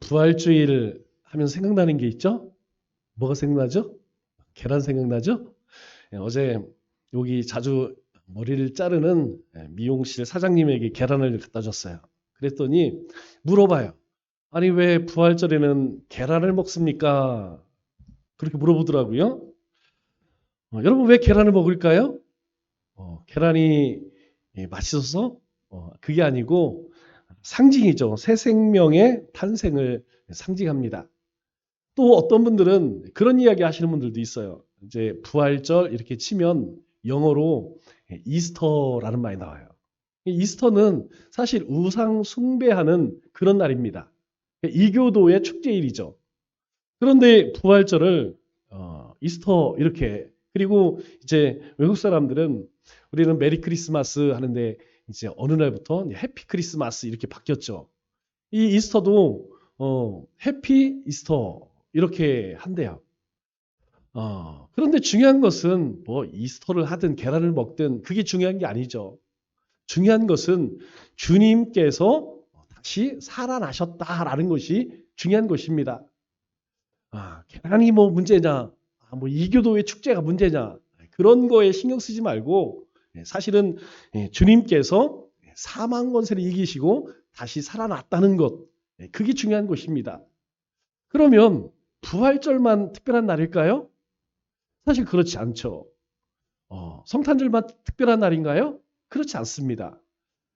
부활주일 하면 생각나는 게 있죠? 뭐가 생각나죠? 계란 생각나죠? 어제 여기 자주 머리를 자르는 미용실 사장님에게 계란을 갖다 줬어요. 그랬더니 물어봐요. 아니, 왜 부활절에는 계란을 먹습니까? 그렇게 물어보더라고요. 여러분, 왜 계란을 먹을까요? 계란이 맛있어서? 그게 아니고 상징이죠. 새 생명의 탄생을 상징합니다. 또 어떤 분들은 그런 이야기 하시는 분들도 있어요. 이제 부활절 이렇게 치면 영어로 이스터라는 말이 나와요. 이스터는 사실 우상 숭배하는 그런 날입니다. 이교도의 축제일이죠. 그런데 부활절을 이스터 이렇게, 그리고 이제 외국 사람들은 우리는 메리 크리스마스 하는데 이제 어느 날부터 해피 크리스마스 이렇게 바뀌었죠. 이 이스터도 해피 이스터 이렇게 한대요. 그런데 중요한 것은 뭐 이스터를 하든 계란을 먹든 그게 중요한 게 아니죠. 중요한 것은 주님께서 다시 살아나셨다라는 것이 중요한 것입니다. 계란이 뭐 문제냐, 뭐 이교도의 축제가 문제냐, 그런 거에 신경 쓰지 말고 사실은 주님께서 사망 권세를 이기시고 다시 살아났다는 것, 그게 중요한 것입니다. 그러면 부활절만 특별한 날일까요? 사실 그렇지 않죠. 성탄절만 특별한 날인가요? 그렇지 않습니다.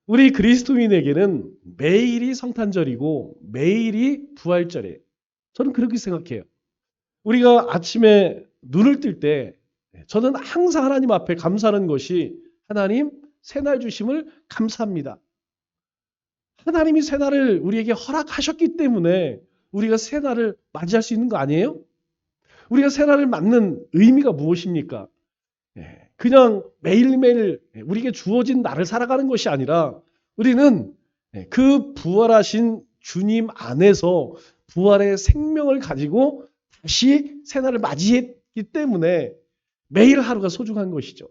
우리 그리스도인에게는 매일이 성탄절이고 매일이 부활절이에요. 저는 그렇게 생각해요. 우리가 아침에 눈을 뜰 때 저는 항상 하나님 앞에 감사하는 것이 하나님 새날 주심을 감사합니다. 하나님이 새날을 우리에게 허락하셨기 때문에 우리가 새날을 맞이할 수 있는 거 아니에요? 우리가 새날을 맞는 의미가 무엇입니까? 그냥 매일매일 우리에게 주어진 날을 살아가는 것이 아니라 우리는 그 부활하신 주님 안에서 부활의 생명을 가지고 다시 새날을 맞이했기 때문에 매일 하루가 소중한 것이죠.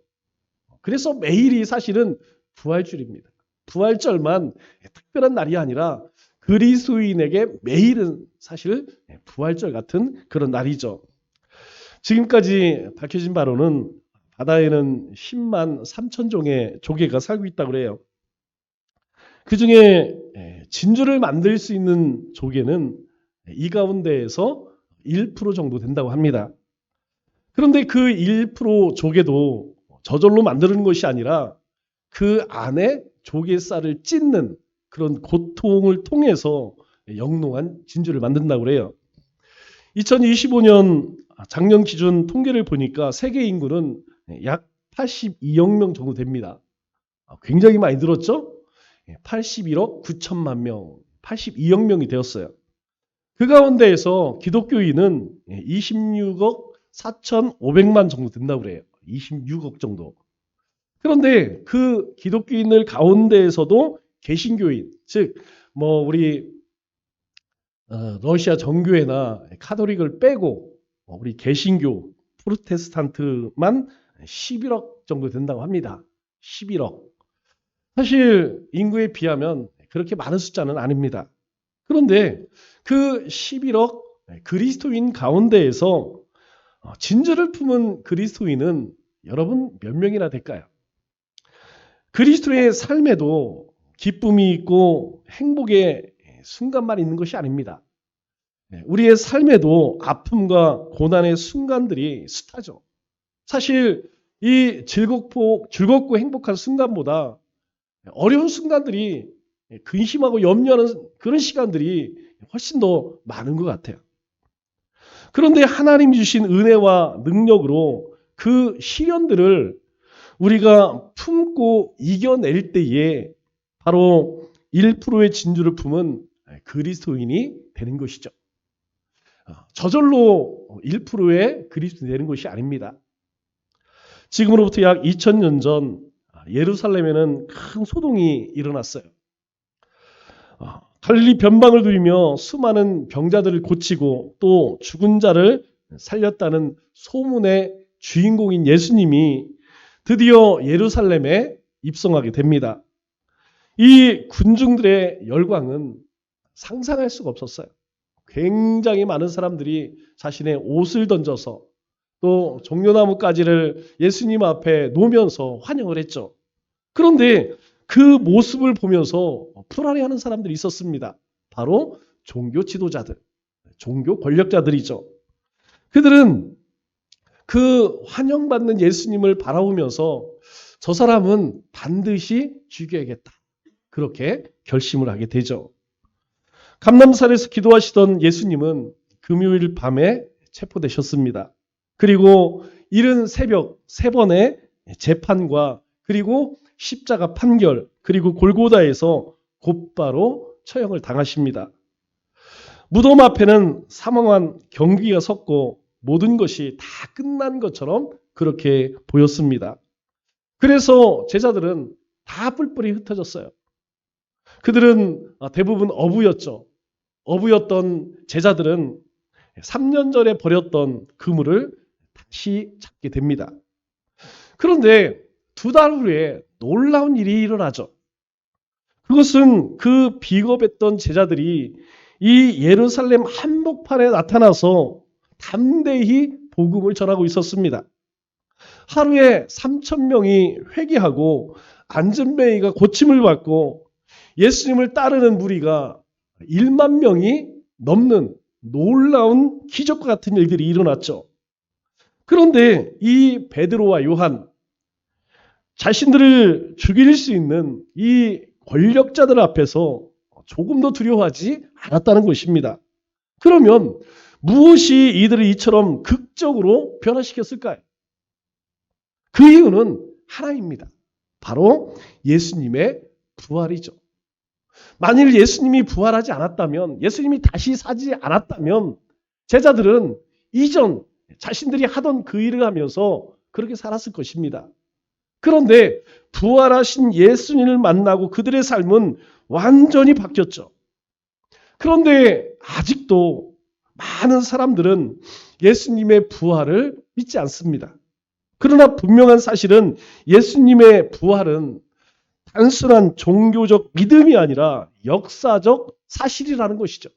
그래서 매일이 사실은 부활절입니다. 부활절만 특별한 날이 아니라 그리스도인에게 매일은 사실 부활절 같은 그런 날이죠. 지금까지 밝혀진 바로는 바다에는 10만 3천 종의 조개가 살고 있다고 그래요. 그 중에 진주를 만들 수 있는 조개는 이 가운데에서 1% 정도 된다고 합니다. 그런데 그 1% 조개도 저절로 만드는 것이 아니라 그 안에 조개살을 찢는 그런 고통을 통해서 영롱한 진주를 만든다고 그래요. 2025년 작년 기준 통계를 보니까 세계 인구는 약 82억 명 정도 됩니다. 굉장히 많이 늘었죠? 81억 9천만 명, 82억 명이 되었어요. 그 가운데에서 기독교인은 26억 4,500만 정도 된다고 그래요. 26억 정도. 그런데 그 기독교인들 가운데에서도 개신교인, 즉 뭐 우리 러시아 정교회나 카톨릭을 빼고 우리 개신교, 프로테스탄트만 11억 정도 된다고 합니다. 11억. 사실 인구에 비하면 그렇게 많은 숫자는 아닙니다. 그런데 그 11억 그리스도인 가운데에서 진주를 품은 그리스도인은 여러분 몇 명이나 될까요? 그리스도의 삶에도 기쁨이 있고 행복의 순간만 있는 것이 아닙니다. 우리의 삶에도 아픔과 고난의 순간들이 숱하죠. 사실 이 즐겁고 행복한 순간보다 어려운 순간들이 근심하고 염려하는 그런 시간들이 훨씬 더 많은 것 같아요. 그런데 하나님이 주신 은혜와 능력으로 그 시련들을 우리가 품고 이겨낼 때에 바로 1%의 진주를 품은 그리스도인이 되는 것이죠. 저절로 1%의 그리스도인이 되는 것이 아닙니다. 지금으로부터 약 2000년 전 예루살렘에는 큰 소동이 일어났어요. 갈릴리 변방을 누리며 수많은 병자들을 고치고 또 죽은 자를 살렸다는 소문의 주인공인 예수님이 드디어 예루살렘에 입성하게 됩니다. 이 군중들의 열광은 상상할 수가 없었어요. 굉장히 많은 사람들이 자신의 옷을 던져서 또 종려나무 가지를 예수님 앞에 놓으면서 환영을 했죠. 그런데 그 모습을 보면서 불안해하는 사람들이 있었습니다. 바로 종교 지도자들, 종교 권력자들이죠. 그들은 그 환영받는 예수님을 바라보면서 저 사람은 반드시 죽여야겠다. 그렇게 결심을 하게 되죠. 감람산에서 기도하시던 예수님은 금요일 밤에 체포되셨습니다. 그리고 이른 새벽 3번의 재판과 그리고 십자가 판결 그리고 골고다에서 곧바로 처형을 당하십니다. 무덤 앞에는 사망한 경기가 섰고 모든 것이 다 끝난 것처럼 그렇게 보였습니다. 그래서 제자들은 다 뿔뿔이 흩어졌어요. 그들은 대부분 어부였죠. 어부였던 제자들은 3년 전에 버렸던 그물을 다시 잡게 됩니다. 그런데 2달 후에 놀라운 일이 일어나죠. 그것은 그 비겁했던 제자들이 이 예루살렘 한복판에 나타나서 담대히 복음을 전하고 있었습니다. 하루에 3,000명이 회개하고 안전뱅이가 고침을 받고 예수님을 따르는 무리가 1만 명이 넘는 놀라운 기적과 같은 일들이 일어났죠. 그런데 이 베드로와 요한, 자신들을 죽일 수 있는 이 권력자들 앞에서 조금도 두려워하지 않았다는 것입니다. 그러면 무엇이 이들을 이처럼 극적으로 변화시켰을까요? 그 이유는 하나입니다. 바로 예수님의 부활이죠. 만일 예수님이 부활하지 않았다면, 예수님이 다시 사지 않았다면 제자들은 이전 자신들이 하던 그 일을 하면서 그렇게 살았을 것입니다. 그런데 부활하신 예수님을 만나고 그들의 삶은 완전히 바뀌었죠. 그런데 아직도 많은 사람들은 예수님의 부활을 믿지 않습니다. 그러나 분명한 사실은 예수님의 부활은 단순한 종교적 믿음이 아니라 역사적 사실이라는 것이죠.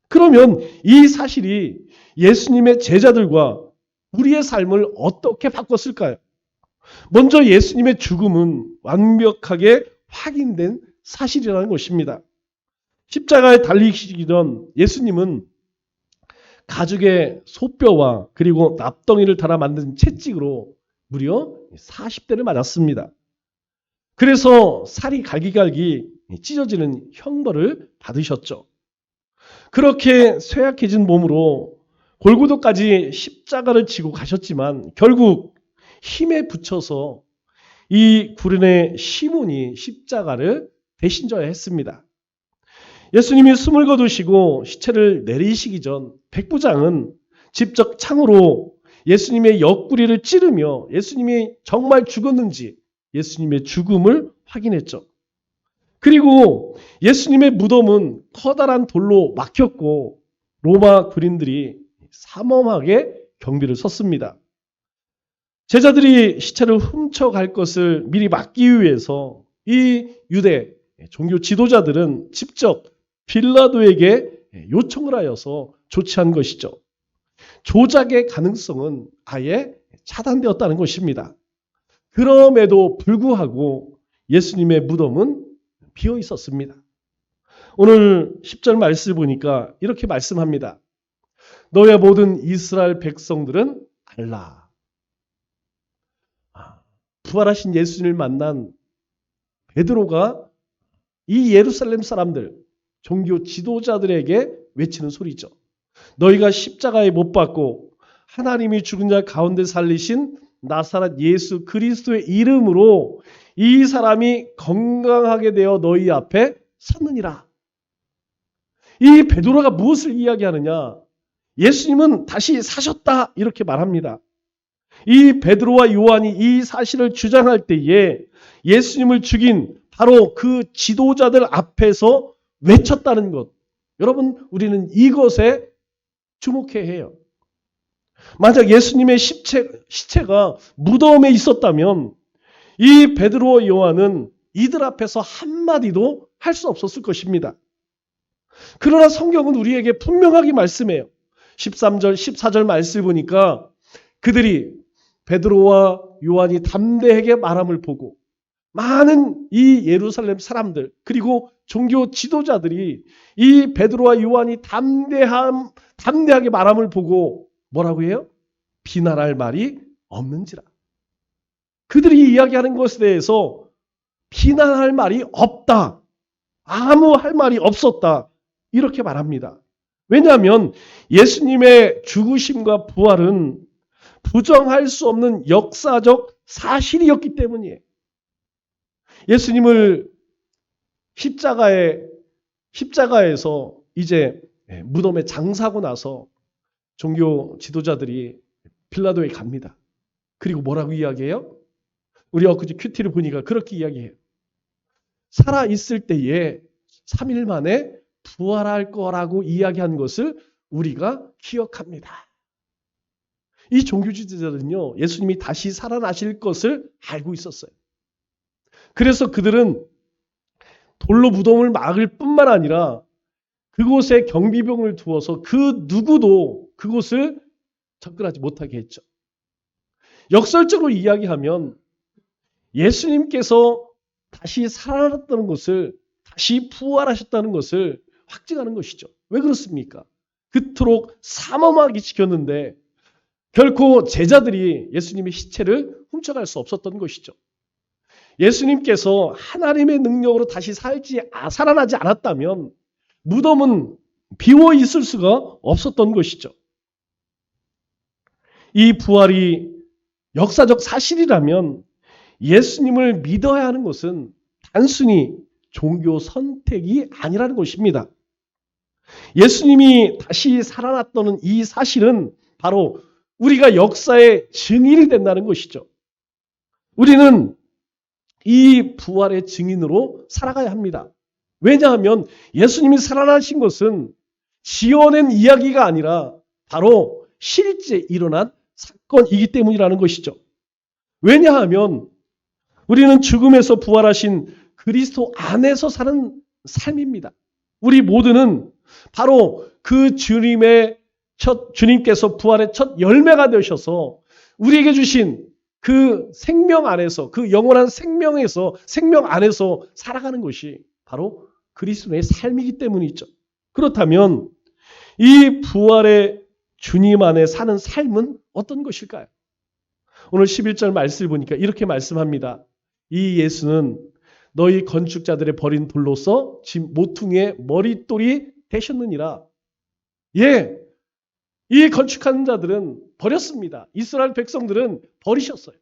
그러면 이 사실이 예수님의 제자들과 우리의 삶을 어떻게 바꿨을까요? 먼저 예수님의 죽음은 완벽하게 확인된 사실이라는 것입니다. 십자가에 달리시기 전 예수님은 가죽의 소뼈와 그리고 납덩이를 달아 만든 채찍으로 무려 40대를 맞았습니다. 그래서 살이 갈기갈기 찢어지는 형벌을 받으셨죠. 그렇게 쇠약해진 몸으로 골고다까지 십자가를 지고 가셨지만 결국 힘에 붙여서 이 구른의 시몬이 십자가를 대신 져야 했습니다. 예수님이 숨을 거두시고 시체를 내리시기 전 백부장은 직접 창으로 예수님의 옆구리를 찌르며 예수님이 정말 죽었는지 예수님의 죽음을 확인했죠. 그리고 예수님의 무덤은 커다란 돌로 막혔고 로마 군인들이 삼엄하게 경비를 섰습니다. 제자들이 시체를 훔쳐갈 것을 미리 막기 위해서 이 유대 종교 지도자들은 직접 빌라도에게 요청을 하여서 조치한 것이죠. 조작의 가능성은 아예 차단되었다는 것입니다. 그럼에도 불구하고 예수님의 무덤은 비어 있었습니다. 오늘 10절 말씀을 보니까 이렇게 말씀합니다. 너의 모든 이스라엘 백성들은 알라. 부활하신 예수님을 만난 베드로가 이 예루살렘 사람들, 종교 지도자들에게 외치는 소리죠. 너희가 십자가에 못 박고 하나님이 죽은 자 가운데 살리신 나사렛 예수 그리스도의 이름으로 이 사람이 건강하게 되어 너희 앞에 섰느니라. 이 베드로가 무엇을 이야기하느냐? 예수님은 다시 사셨다 이렇게 말합니다. 이 베드로와 요한이 이 사실을 주장할 때에 예수님을 죽인 바로 그 지도자들 앞에서 외쳤다는 것. 여러분, 우리는 이것에 주목해야 해요. 만약 예수님의 시체가 무덤에 있었다면 이 베드로와 요한은 이들 앞에서 한마디도 할 수 없었을 것입니다. 그러나 성경은 우리에게 분명하게 말씀해요. 13절, 14절 말씀을 보니까 그들이 베드로와 요한이 담대하게 말함을 보고 많은 이 예루살렘 사람들 그리고 종교 지도자들이 이 베드로와 요한이 담대하게 말함을 보고 뭐라고 해요? 비난할 말이 없는지라. 그들이 이야기하는 것에 대해서 비난할 말이 없다. 아무 할 말이 없었다. 이렇게 말합니다. 왜냐하면 예수님의 죽으심과 부활은 부정할 수 없는 역사적 사실이었기 때문이에요. 예수님을 십자가에서 이제 무덤에 장사하고 나서 종교 지도자들이 빌라도에 갑니다. 그리고 뭐라고 이야기해요? 우리 엊그제 큐티를 보니까 그렇게 이야기해요. 살아있을 때에 3일 만에 부활할 거라고 이야기한 것을 우리가 기억합니다. 이 종교 지도자들은요, 예수님이 다시 살아나실 것을 알고 있었어요. 그래서 그들은 돌로 무덤을 막을 뿐만 아니라 그곳에 경비병을 두어서 그 누구도 그곳을 접근하지 못하게 했죠. 역설적으로 이야기하면 예수님께서 다시 살아났다는 것을, 다시 부활하셨다는 것을 확증하는 것이죠. 왜 그렇습니까? 그토록 삼엄하게 지켰는데 결코 제자들이 예수님의 시체를 훔쳐갈 수 없었던 것이죠. 예수님께서 하나님의 능력으로 다시 살아나지 않았다면 무덤은 비워 있을 수가 없었던 것이죠. 이 부활이 역사적 사실이라면 예수님을 믿어야 하는 것은 단순히 종교 선택이 아니라는 것입니다. 예수님이 다시 살아났다는 이 사실은 바로 우리가 역사의 증인이 된다는 것이죠. 우리는 이 부활의 증인으로 살아가야 합니다. 왜냐하면 예수님이 살아나신 것은 지어낸 이야기가 아니라 바로 실제 일어난 사건이기 때문이라는 것이죠. 왜냐하면 우리는 죽음에서 부활하신 그리스도 안에서 사는 삶입니다. 우리 모두는 바로 그 주님께서 부활의 첫 열매가 되셔서 우리에게 주신 그 생명 안에서, 그 영원한 생명 안에서 살아가는 것이 바로 그리스도의 삶이기 때문이죠. 그렇다면 이 부활의 주님 안에 사는 삶은 어떤 것일까요? 오늘 11절 말씀을 보니까 이렇게 말씀합니다. 이 예수는 너희 건축자들의 버린 돌로서 집 모퉁이의 머릿돌이 되셨느니라. 예, 이 건축하는 자들은 버렸습니다. 이스라엘 백성들은 버리셨어요.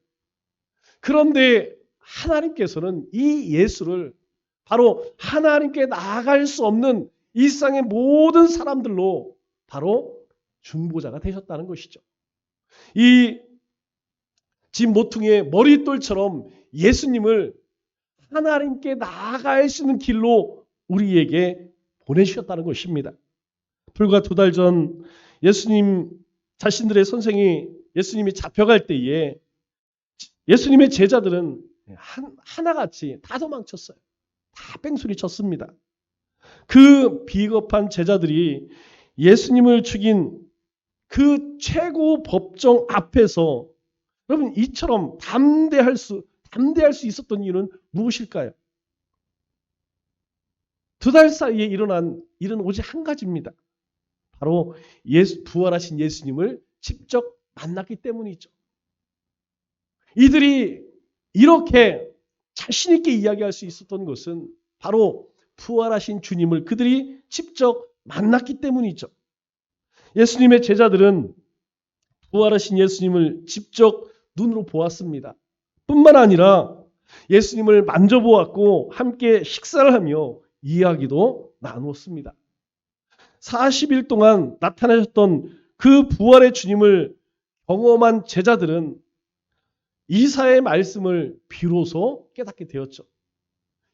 그런데 하나님께서는 이 예수를 바로 하나님께 나아갈 수 없는 이 세상의 모든 사람들로 바로 중보자가 되셨다는 것이죠. 이 집 모퉁이의 머릿돌처럼 예수님을 하나님께 나아갈 수 있는 길로 우리에게 보내주셨다는 것입니다. 불과 2달 전 예수님 자신들의 선생이 예수님이 잡혀갈 때에 예수님의 제자들은 하나같이 다 도망쳤어요. 다 뺑소니 쳤습니다. 그 비겁한 제자들이 예수님을 죽인 그 최고 법정 앞에서 여러분 이처럼 담대할 수 있었던 이유는 무엇일까요? 2달 사이에 일어난 일은 오직 한 가지입니다. 바로 부활하신 예수님을 직접 만났기 때문이죠. 이들이 이렇게 자신 있게 이야기할 수 있었던 것은 바로 부활하신 주님을 그들이 직접 만났기 때문이죠. 예수님의 제자들은 부활하신 예수님을 직접 눈으로 보았습니다. 뿐만 아니라 예수님을 만져보았고 함께 식사를 하며 이야기도 나누었습니다. 40일 동안 나타나셨던 그 부활의 주님을 경험한 제자들은 이사야의 말씀을 비로소 깨닫게 되었죠.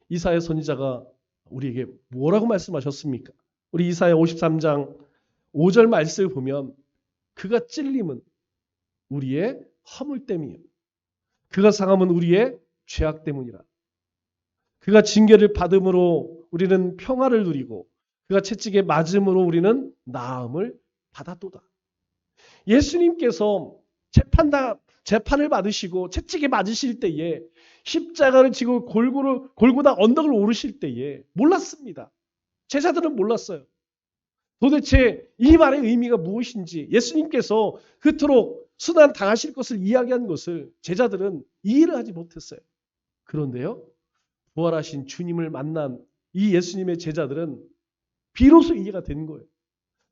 이사야 선지자가 우리에게 뭐라고 말씀하셨습니까? 우리 이사야 53장 5절 말씀을 보면 그가 찔림은 우리의 허물 때문이요. 그가 상함은 우리의 죄악 때문이라. 그가 징계를 받음으로 우리는 평화를 누리고 그가 채찍에 맞음으로 우리는 나음을 받았도다. 예수님께서 재판을 받으시고 채찍에 맞으실 때에 십자가를 지고 골고다 언덕을 오르실 때에 몰랐습니다. 제자들은 몰랐어요. 도대체 이 말의 의미가 무엇인지, 예수님께서 그토록 순환 당하실 것을 이야기한 것을 제자들은 이해를 하지 못했어요. 그런데요, 부활하신 주님을 만난 이 예수님의 제자들은 비로소 이해가 된 거예요.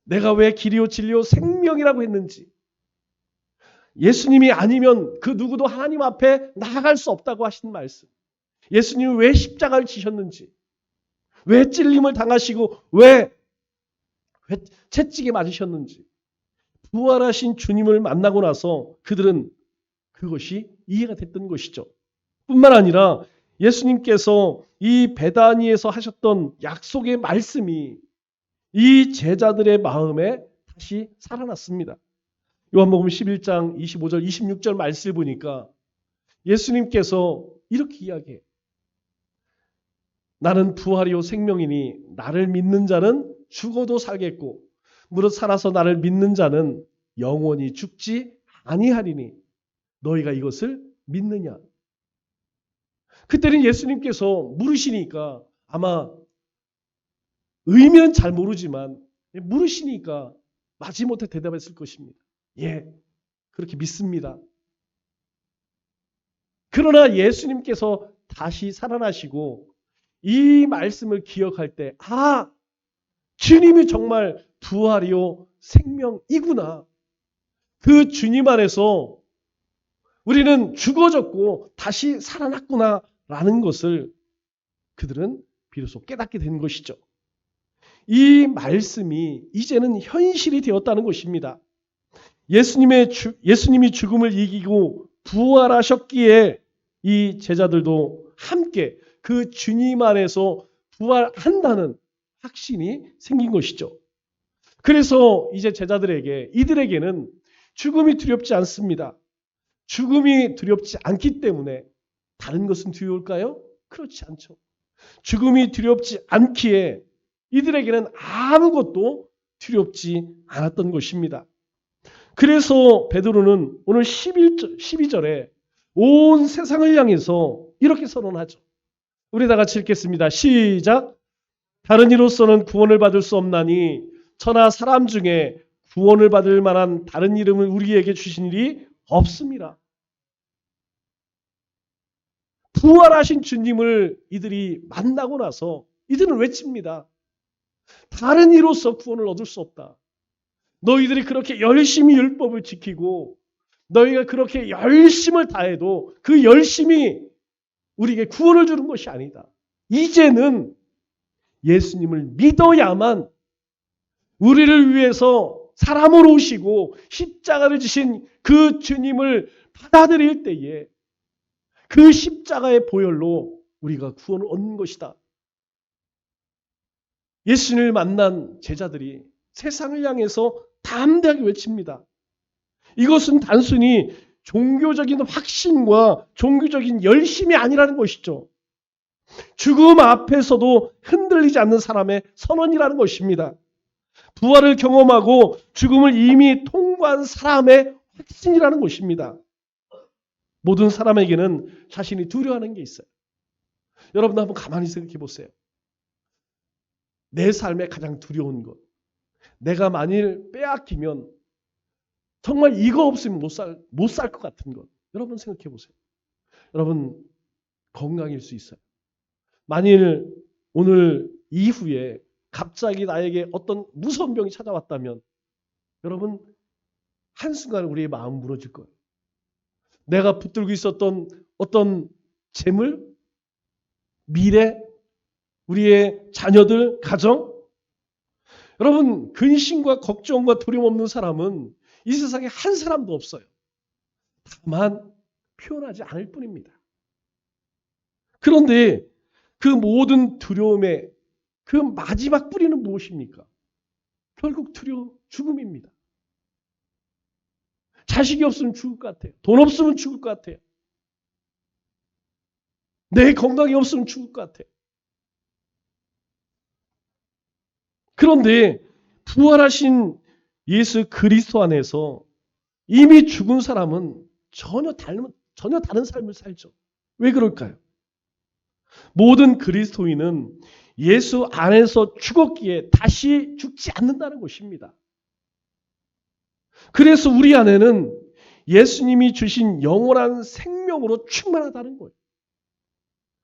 내가 왜 길이요 진리요 생명이라고 했는지, 예수님이 아니면 그 누구도 하나님 앞에 나아갈 수 없다고 하신 말씀, 예수님이 왜 십자가를 지셨는지, 왜 찔림을 당하시고 왜 채찍에 맞으셨는지, 부활하신 주님을 만나고 나서 그들은 그것이 이해가 됐던 것이죠. 뿐만 아니라 예수님께서 이 베다니에서 하셨던 약속의 말씀이 이 제자들의 마음에 다시 살아났습니다. 요한복음 11장 25절 26절 말씀을 보니까 예수님께서 이렇게 이야기해요. 나는 부활이요 생명이니 나를 믿는 자는 죽어도 살겠고 무릇 살아서 나를 믿는 자는 영원히 죽지 아니하리니 너희가 이것을 믿느냐. 그때는 예수님께서 물으시니까 아마 의미는 잘 모르지만 물으시니까 마지못해 대답했을 것입니다. 예, 그렇게 믿습니다. 그러나 예수님께서 다시 살아나시고 이 말씀을 기억할 때, 아, 주님이 정말 부활이요 생명이구나. 그 주님 안에서 우리는 죽어졌고 다시 살아났구나 라는 것을 그들은 비로소 깨닫게 된 것이죠. 이 말씀이 이제는 현실이 되었다는 것입니다. 예수님이 죽음을 이기고 부활하셨기에 이 제자들도 함께 그 주님 안에서 부활한다는 확신이 생긴 것이죠. 그래서 이제 이들에게는 죽음이 두렵지 않습니다. 죽음이 두렵지 않기 때문에 다른 것은 두려울까요? 그렇지 않죠. 죽음이 두렵지 않기에 이들에게는 아무것도 두렵지 않았던 것입니다. 그래서 베드로는 오늘 12절에 온 세상을 향해서 이렇게 선언하죠. 우리 다 같이 읽겠습니다. 시작. 다른 이로서는 구원을 받을 수 없나니 천하 사람 중에 구원을 받을 만한 다른 이름을 우리에게 주신 일이 없습니다. 부활하신 주님을 이들이 만나고 나서 이들은 외칩니다. 다른 이로서 구원을 얻을 수 없다. 너희들이 그렇게 열심히 율법을 지키고 너희가 그렇게 열심을 다해도 그 열심이 우리에게 구원을 주는 것이 아니다. 이제는 예수님을 믿어야만 우리를 위해서 사람으로 오시고 십자가를 지신 그 주님을 받아들일 때에 그 십자가의 보혈로 우리가 구원을 얻는 것이다. 예수님을 만난 제자들이 세상을 향해서 담대하게 외칩니다. 이것은 단순히 종교적인 확신과 종교적인 열심이 아니라는 것이죠. 죽음 앞에서도 흔들리지 않는 사람의 선언이라는 것입니다. 부활을 경험하고 죽음을 이미 통과한 사람의 확신이라는 것입니다. 모든 사람에게는 자신이 두려워하는 게 있어요. 여러분 한번 가만히 생각해 보세요. 내 삶에 가장 두려운 것. 내가 만일 빼앗기면 정말 이거 없으면 못 살 것 같은 것. 여러분 생각해 보세요. 여러분 건강일 수 있어요. 만일 오늘 이후에 갑자기 나에게 어떤 무서운 병이 찾아왔다면 여러분 한순간 우리의 마음 무너질 거예요. 내가 붙들고 있었던 어떤 재물, 미래, 우리의 자녀들, 가정. 여러분 근심과 걱정과 두려움 없는 사람은 이 세상에 한 사람도 없어요. 다만 표현하지 않을 뿐입니다. 그런데 그 모든 두려움의 그 마지막 뿌리는 무엇입니까? 결국 죽음입니다. 자식이 없으면 죽을 것 같아요. 돈 없으면 죽을 것 같아요. 내 건강이 없으면 죽을 것 같아요. 그런데 부활하신 예수 그리스도 안에서 이미 죽은 사람은 전혀 다른 삶을 살죠. 왜 그럴까요? 모든 그리스도인은 예수 안에서 죽었기에 다시 죽지 않는다는 것입니다. 그래서 우리 안에는 예수님이 주신 영원한 생명으로 충만하다는 거예요.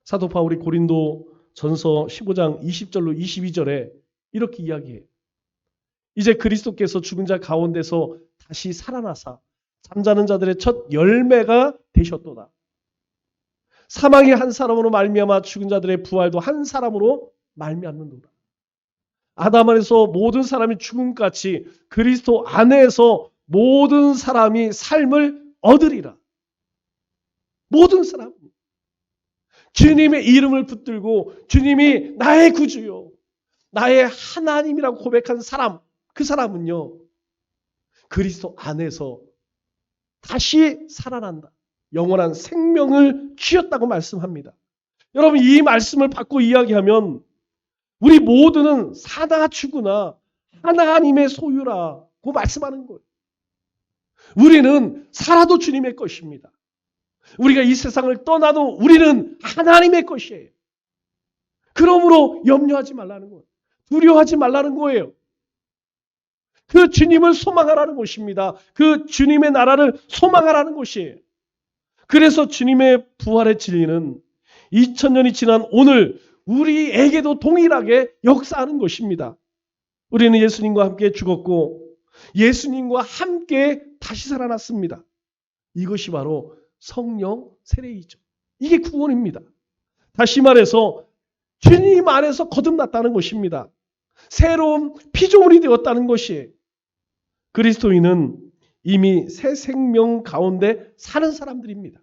사도 바울이 고린도 전서 15장 20절로 22절에 이렇게 이야기해요. 이제 그리스도께서 죽은 자 가운데서 다시 살아나사 잠자는 자들의 첫 열매가 되셨도다. 사망이 한 사람으로 말미암아 죽은 자들의 부활도 한 사람으로 말미암는도다. 아담 안에서 모든 사람이 죽음같이 그리스도 안에서 모든 사람이 삶을 얻으리라. 모든 사람. 주님의 이름을 붙들고 주님이 나의 구주요, 나의 하나님이라고 고백한 사람, 그 사람은요, 그리스도 안에서 다시 살아난다. 영원한 생명을 주셨다고 말씀합니다. 여러분, 이 말씀을 받고 이야기하면 우리 모두는 사다 주구나 하나님의 소유라고 말씀하는 거예요. 우리는 살아도 주님의 것입니다. 우리가 이 세상을 떠나도 우리는 하나님의 것이에요. 그러므로 염려하지 말라는 거예요. 두려워하지 말라는 거예요. 그 주님을 소망하라는 것입니다. 그 주님의 나라를 소망하라는 것이에요. 그래서 주님의 부활의 진리는 2000년이 지난 오늘 우리에게도 동일하게 역사하는 것입니다. 우리는 예수님과 함께 죽었고 예수님과 함께 다시 살아났습니다. 이것이 바로 성령 세례이죠. 이게 구원입니다. 다시 말해서 주님 안에서 거듭났다는 것입니다. 새로운 피조물이 되었다는 것이에요. 그리스도인은 이미 새 생명 가운데 사는 사람들입니다.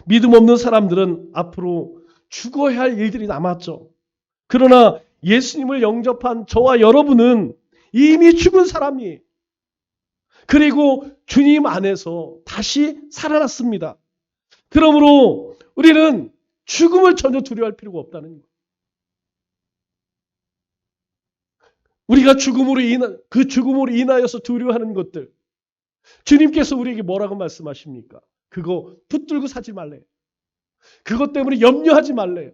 믿음 없는 사람들은 앞으로 죽어야 할 일들이 남았죠. 그러나 예수님을 영접한 저와 여러분은 이미 죽은 사람이에요. 그리고 주님 안에서 다시 살아났습니다. 그러므로 우리는 죽음을 전혀 두려워할 필요가 없다는 거예요. 우리가 그 죽음으로 인하여서 두려워하는 것들, 주님께서 우리에게 뭐라고 말씀하십니까? 그거 붙들고 사지 말래요. 그것 때문에 염려하지 말래요.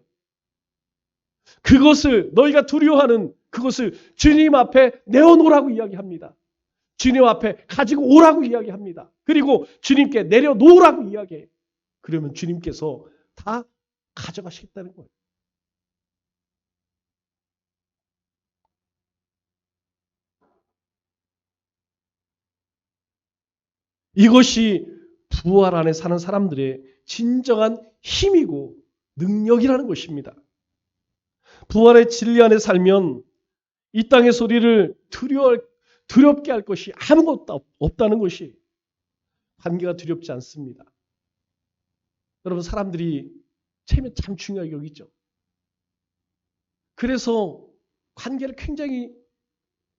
그것을 너희가 두려워하는 그것을 주님 앞에 내어놓으라고 이야기합니다. 주님 앞에 가지고 오라고 이야기합니다. 그리고 주님께 내려놓으라고 이야기해요. 그러면 주님께서 다 가져가시겠다는 거예요. 이것이 부활 안에 사는 사람들의 진정한 힘이고 능력이라는 것입니다. 부활의 진리 안에 살면 이 땅의 소리를 두렵게 할 것이 아무것도 없다는 것이, 관계가 두렵지 않습니다. 여러분, 사람들이 참 중요하게 여기죠. 그래서 관계를 굉장히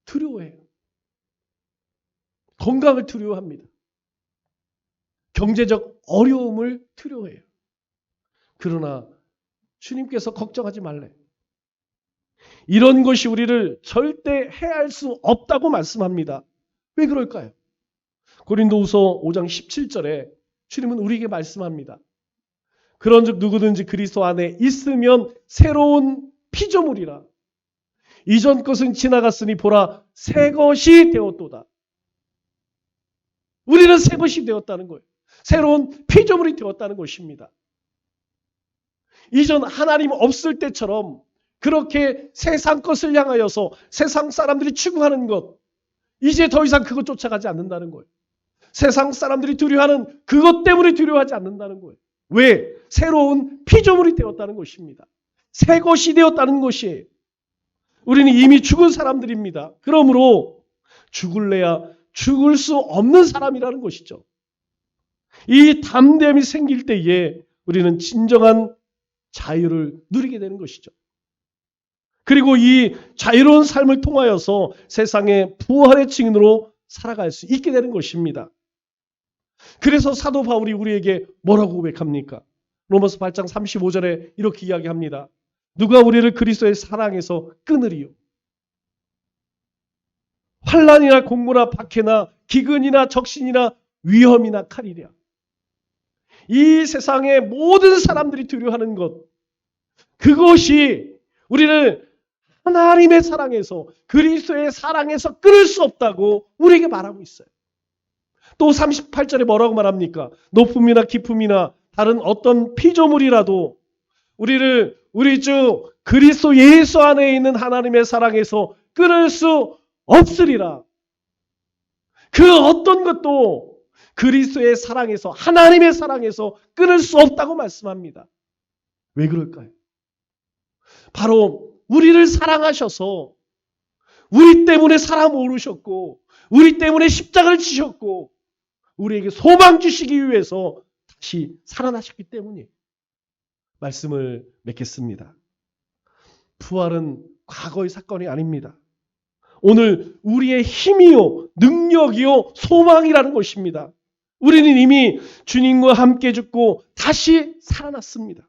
두려워해요. 건강을 두려워합니다. 경제적 어려움을 두려워해요. 그러나 주님께서 걱정하지 말래. 이런 것이 우리를 절대 해할 수 없다고 말씀합니다. 왜 그럴까요? 고린도후서 5장 17절에 주님은 우리에게 말씀합니다. 그런즉 누구든지 그리스도 안에 있으면 새로운 피조물이라. 이전 것은 지나갔으니 보라 새 것이 되었도다. 우리는 새 것이 되었다는 거예요. 새로운 피조물이 되었다는 것입니다. 이전 하나님 없을 때처럼 그렇게 세상 것을 향하여서 세상 사람들이 추구하는 것, 이제 더 이상 그것 쫓아가지 않는다는 거예요. 세상 사람들이 두려워하는 그것 때문에 두려워하지 않는다는 거예요. 왜? 새로운 피조물이 되었다는 것입니다. 새 것이 되었다는 것이에요. 우리는 이미 죽은 사람들입니다. 그러므로 죽을래야 죽을 수 없는 사람이라는 것이죠. 이 담대함이 생길 때에 우리는 진정한 자유를 누리게 되는 것이죠. 그리고 이 자유로운 삶을 통하여서 세상의 부활의 증인으로 살아갈 수 있게 되는 것입니다. 그래서 사도 바울이 우리에게 뭐라고 고백합니까? 로마서 8장 35절에 이렇게 이야기합니다. 누가 우리를 그리스도의 사랑에서 끊으리요? 환난이나 공고나 박해나 기근이나 적신이나 위험이나 칼이랴. 이 세상의 모든 사람들이 두려워하는 것, 그것이 우리를 하나님의 사랑에서, 그리스도의 사랑에서 끊을 수 없다고 우리에게 말하고 있어요. 또 38절에 뭐라고 말합니까? 높음이나 깊음이나 다른 어떤 피조물이라도 우리를 우리 주 그리스도 예수 안에 있는 하나님의 사랑에서 끊을 수 없으리라. 그 어떤 것도 그리스도의 사랑에서, 하나님의 사랑에서 끊을 수 없다고 말씀합니다. 왜 그럴까요? 바로 우리를 사랑하셔서 우리 때문에 살아 오르셨고 우리 때문에 십자가를 지셨고 우리에게 소망 주시기 위해서 다시 살아나셨기 때문이에요. 말씀을 맺겠습니다. 부활은 과거의 사건이 아닙니다. 오늘 우리의 힘이요, 능력이요, 소망이라는 것입니다. 우리는 이미 주님과 함께 죽고 다시 살아났습니다.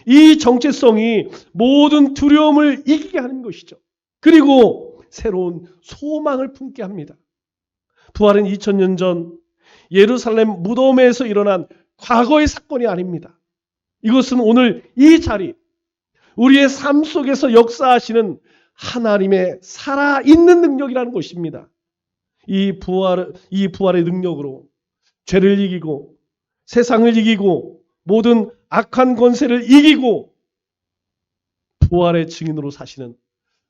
이 정체성이 모든 두려움을 이기게 하는 것이죠. 그리고 새로운 소망을 품게 합니다. 부활은 2000년 전 예루살렘 무덤에서 일어난 과거의 사건이 아닙니다. 이것은 오늘 이 자리, 우리의 삶 속에서 역사하시는 하나님의 살아있는 능력이라는 것입니다. 이 부활의 능력으로 죄를 이기고 세상을 이기고 모든 악한 권세를 이기고 부활의 증인으로 사시는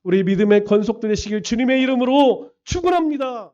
우리 믿음의 권속들 되시길 주님의 이름으로 축원합니다.